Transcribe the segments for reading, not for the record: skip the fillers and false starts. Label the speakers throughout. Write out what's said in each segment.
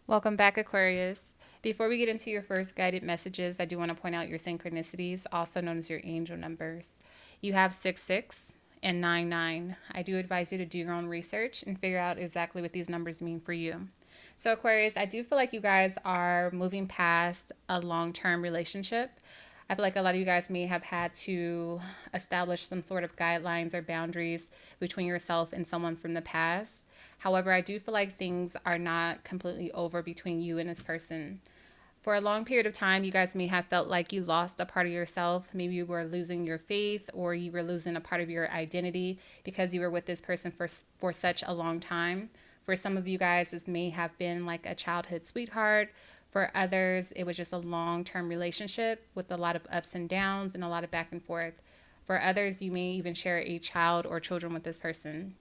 Speaker 1: Welcome back, Aquarius. Before we get into your first guided messages, I do want to point out your synchronicities, also known as your angel numbers. You have 6 and 9. I do advise you to do your own research and figure out exactly what these numbers mean for you. So, Aquarius, I do feel like you guys are moving past a long term relationship. I feel like a lot of you guys may have had to establish some sort of guidelines or boundaries between yourself and someone from the past. However, I do feel like things are not completely over between you and this person. For a long period of time, you guys may have felt like you lost a part of yourself. Maybe you were losing your faith or you were losing a part of your identity because you were with this person for such a long time. For some of you guys, this may have been like a childhood sweetheart. For others, it was just a long term relationship with a lot of ups and downs and a lot of back and forth. For others, you may even share a child or children with this person.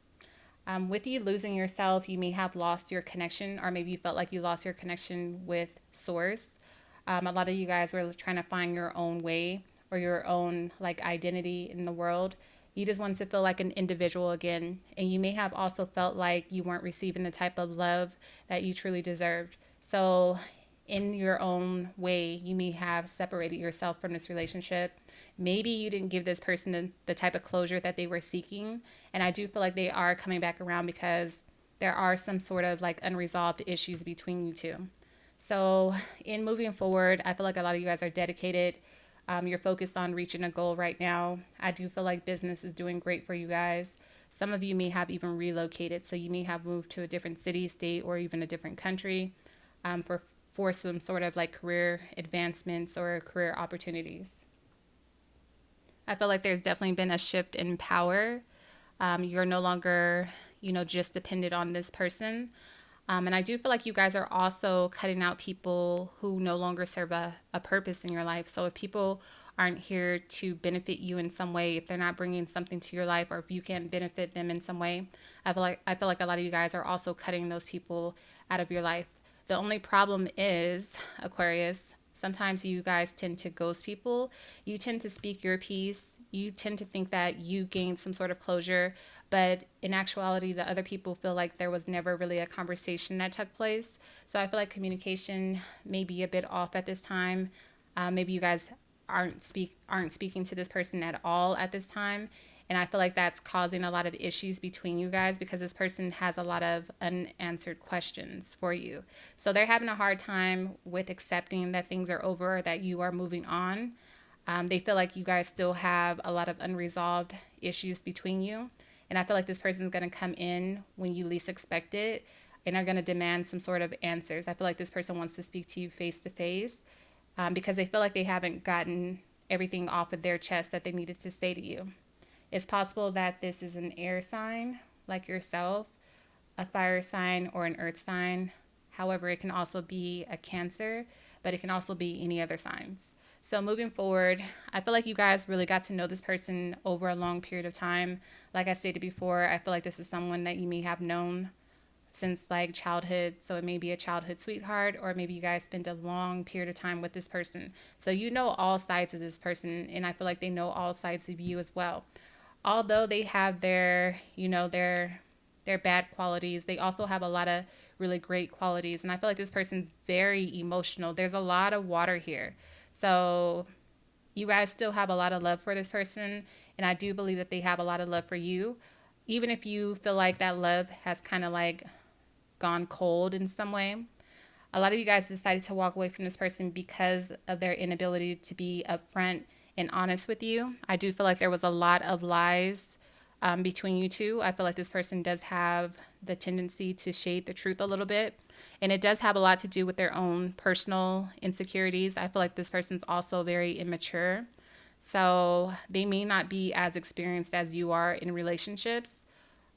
Speaker 1: With you losing yourself, you may have lost your connection, or maybe you felt like you lost your connection with Source. A lot of you guys were trying to find your own way or your own like identity in the world. You just wanted to feel like an individual again, and you may have also felt like you weren't receiving the type of love that you truly deserved. So, in your own way, you may have separated yourself from this relationship. Maybe you didn't give this person the type of closure that they were seeking. And I do feel like they are coming back around because there are some sort of like unresolved issues between you two. So, in moving forward, I feel like a lot of you guys are dedicated. You're focused on reaching a goal right now. I do feel like business is doing great for you guys. Some of you may have even relocated, so you may have moved to a different city, state, or even a different country for some sort of like career advancements or career opportunities. I feel like there's definitely been a shift in power. You're no longer, just dependent on this person. And I do feel like you guys are also cutting out people who no longer serve a purpose in your life. So if people aren't here to benefit you in some way, if they're not bringing something to your life, or if you can't benefit them in some way, I feel like a lot of you guys are also cutting those people out of your life. The only problem is, Aquarius, sometimes you guys tend to ghost people. You tend to speak your piece. You tend to think that you gained some sort of closure, but in actuality, the other people feel like there was never really a conversation that took place. So I feel like communication may be a bit off at this time. Maybe you guys aren't speaking to this person at all at this time, and I feel like that's causing a lot of issues between you guys because this person has a lot of unanswered questions for you. So they're having a hard time with accepting that things are over or that you are moving on. They feel like you guys still have a lot of unresolved issues between you. And I feel like this person is going to come in when you least expect it and are going to demand some sort of answers. I feel like this person wants to speak to you face to face because they feel like they haven't gotten everything off of their chest that they needed to say to you. It's possible that this is an air sign like yourself, a fire sign, or an earth sign. However, it can also be a Cancer, but it can also be any other signs. So moving forward, I feel like you guys really got to know this person over a long period of time. Like I stated before, I feel like this is someone that you may have known since like childhood. So it may be a childhood sweetheart, or maybe you guys spent a long period of time with this person. So you know all sides of this person, and I feel like they know all sides of you as well. Although they have their bad qualities, they also have a lot of really great qualities. And I feel like this person's very emotional. There's a lot of water here. So you guys still have a lot of love for this person, and I do believe that they have a lot of love for you. Even if you feel like that love has kind of like gone cold in some way. A lot of you guys decided to walk away from this person because of their inability to be upfront and honest with you. I do feel like there was a lot of lies between you two. I feel like this person does have the tendency to shade the truth a little bit. And it does have a lot to do with their own personal insecurities. I feel like this person's also very immature. So they may not be as experienced as you are in relationships.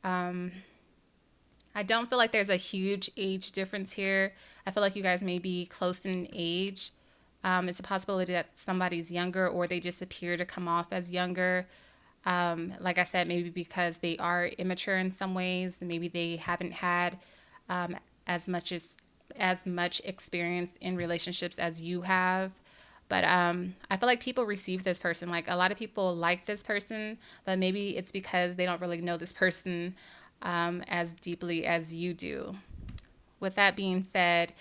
Speaker 1: I don't feel like there's a huge age difference here. I feel like you guys may be close in age. It's a possibility that somebody's younger or they just appear to come off as younger. Like I said, maybe because they are immature in some ways. Maybe they haven't had um, as much experience in relationships as you have. But I feel like people receive this person. Like a lot of people like this person, but maybe it's because they don't really know this person as deeply as you do. with that being said,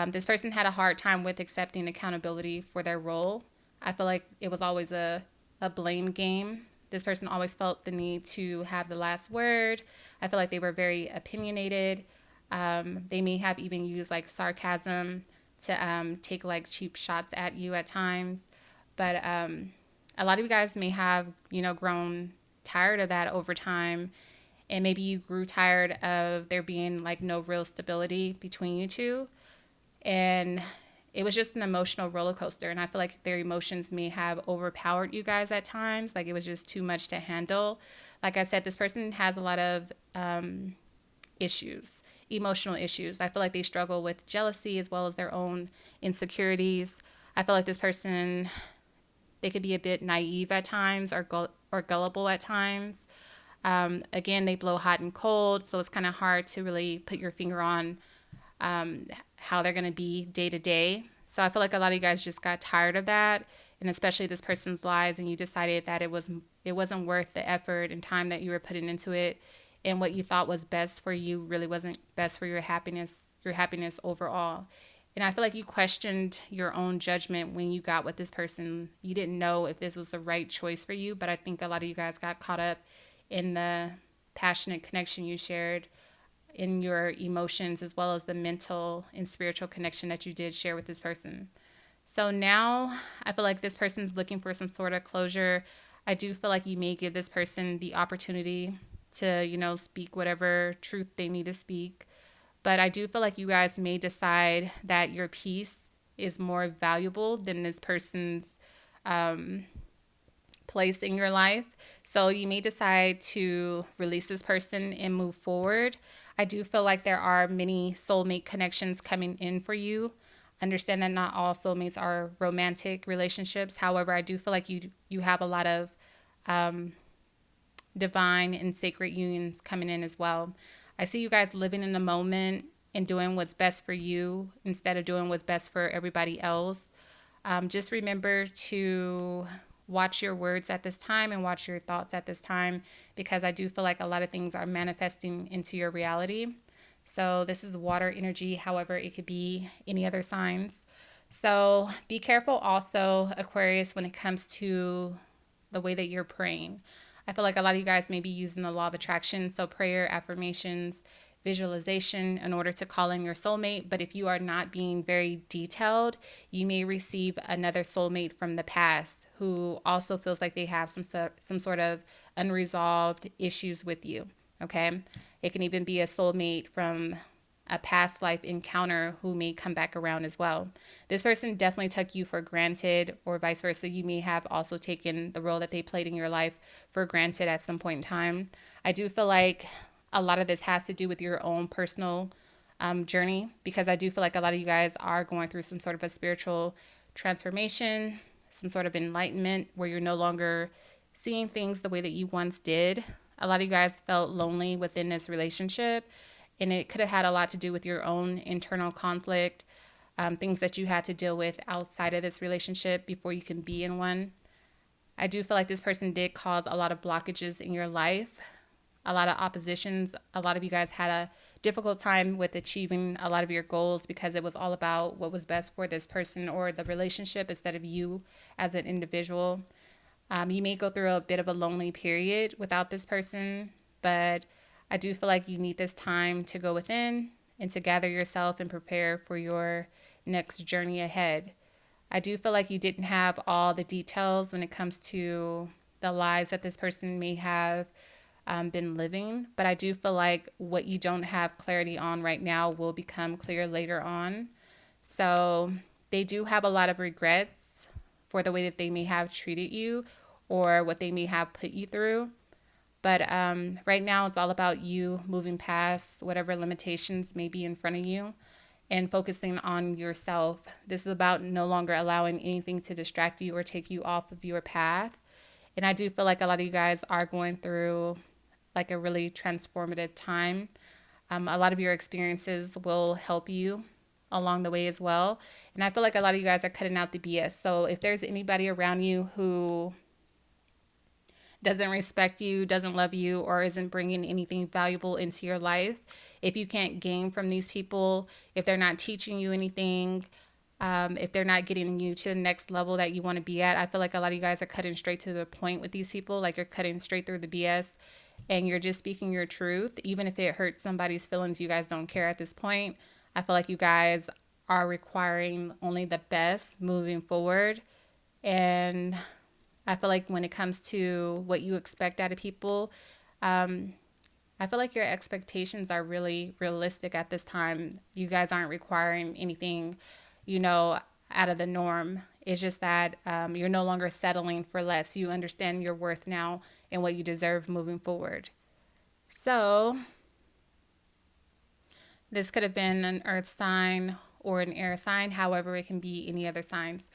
Speaker 1: this person had a hard time with accepting accountability for their role. I feel like it was always a blame game. This person always felt the need to have the last word. I feel like they were very opinionated. They may have even used like sarcasm to take like cheap shots at you at times. But a lot of you guys may have, grown tired of that over time. And maybe you grew tired of there being like no real stability between you two. And it was just an emotional roller coaster. And I feel like their emotions may have overpowered you guys at times. Like it was just too much to handle. Like I said, this person has a lot of issues, emotional issues. I feel like they struggle with jealousy as well as their own insecurities. I feel like this person, they could be a bit naive at times or gullible at times. Again, they blow hot and cold, so it's kind of hard to really put your finger on how they're going to be day to day. So I feel like a lot of you guys just got tired of that, and especially this person's lies, and you decided that it wasn't worth the effort and time that you were putting into it, and what you thought was best for you really wasn't best for your happiness overall. And I feel like you questioned your own judgment when you got with this person. You didn't know if this was the right choice for you, but I think a lot of you guys got caught up in the passionate connection you shared, in your emotions, as well as the mental and spiritual connection that you did share with this person. So now I feel like this person's looking for some sort of closure. I do feel like you may give this person the opportunity to, speak whatever truth they need to speak. But I do feel like you guys may decide that your peace is more valuable than this person's place in your life. So you may decide to release this person and move forward. I do feel like there are many soulmate connections coming in for you. Understand that not all soulmates are romantic relationships. However, I do feel like you have a lot of divine and sacred unions coming in as well. I see you guys living in the moment and doing what's best for you instead of doing what's best for everybody else. Just remember to watch your words at this time and watch your thoughts at this time, because I do feel like a lot of things are manifesting into your reality. So this is water energy. However, it could be any other signs. So be careful also, Aquarius, when it comes to the way that you're praying. I feel like a lot of you guys may be using the law of attraction, so prayer, affirmations, visualization in order to call in your soulmate. But if you are not being very detailed, you may receive another soulmate from the past who also feels like they have some sort of unresolved issues with you. Okay, it can even be a soulmate from a past life encounter who may come back around as well. This person definitely took you for granted, or vice versa. You may have also taken the role that they played in your life for granted at some point in time. I do feel like a lot of this has to do with your own personal journey, because I do feel like a lot of you guys are going through some sort of a spiritual transformation, some sort of enlightenment where you're no longer seeing things the way that you once did. A lot of you guys felt lonely within this relationship, and it could have had a lot to do with your own internal conflict, things that you had to deal with outside of this relationship before you can be in one. I do feel like this person did cause a lot of blockages in your life, a lot of oppositions. A lot of you guys had a difficult time with achieving a lot of your goals because it was all about what was best for this person or the relationship instead of you as an individual. You may go through a bit of a lonely period without this person, but I do feel like you need this time to go within and to gather yourself and prepare for your next journey ahead. I do feel like you didn't have all the details when it comes to the lives that this person may have been living, but I do feel like what you don't have clarity on right now will become clear later on. So they do have a lot of regrets for the way that they may have treated you or what they may have put you through. But right now, it's all about you moving past whatever limitations may be in front of you and focusing on yourself. This is about no longer allowing anything to distract you or take you off of your path. And I do feel like a lot of you guys are going through like a really transformative time. A lot of your experiences will help you along the way as well. And I feel like a lot of you guys are cutting out the BS. So if there's anybody around you who doesn't respect you, doesn't love you, or isn't bringing anything valuable into your life, if you can't gain from these people, if they're not teaching you anything, if they're not getting you to the next level that you want to be at, I feel like a lot of you guys are cutting straight to the point with these people. Like you're cutting straight through the BS and you're just speaking your truth. Even if it hurts somebody's feelings, you guys don't care at this point. I feel like you guys are requiring only the best moving forward. And I feel like when it comes to what you expect out of people, I feel like your expectations are really realistic at this time. You guys aren't requiring anything, out of the norm. It's just that you're no longer settling for less. You understand your worth now and what you deserve moving forward. So, this could have been an earth sign or an air sign. However, it can be any other signs.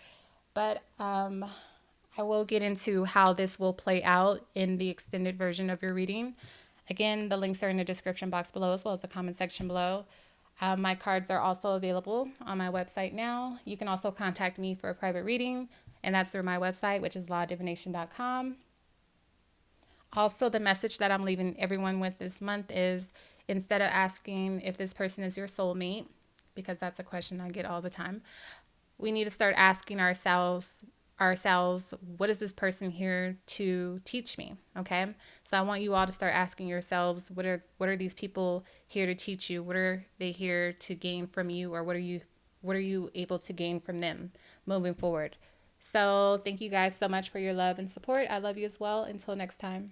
Speaker 1: But I will get into how this will play out in the extended version of your reading. Again, the links are in the description box below as well as the comment section below. My cards are also available on my website now. You can also contact me for a private reading, and that's through my website, which is lawdivination.com. Also, the message that I'm leaving everyone with this month is, instead of asking if this person is your soulmate, because that's a question I get all the time, we need to start asking ourselves, what is this person here to teach me? Okay, so I want you all to start asking yourselves, what are these people here to teach you? What are they here to gain from you, or what are you able to gain from them moving forward? So thank you guys so much for your love and support. I love you as well. Until next time.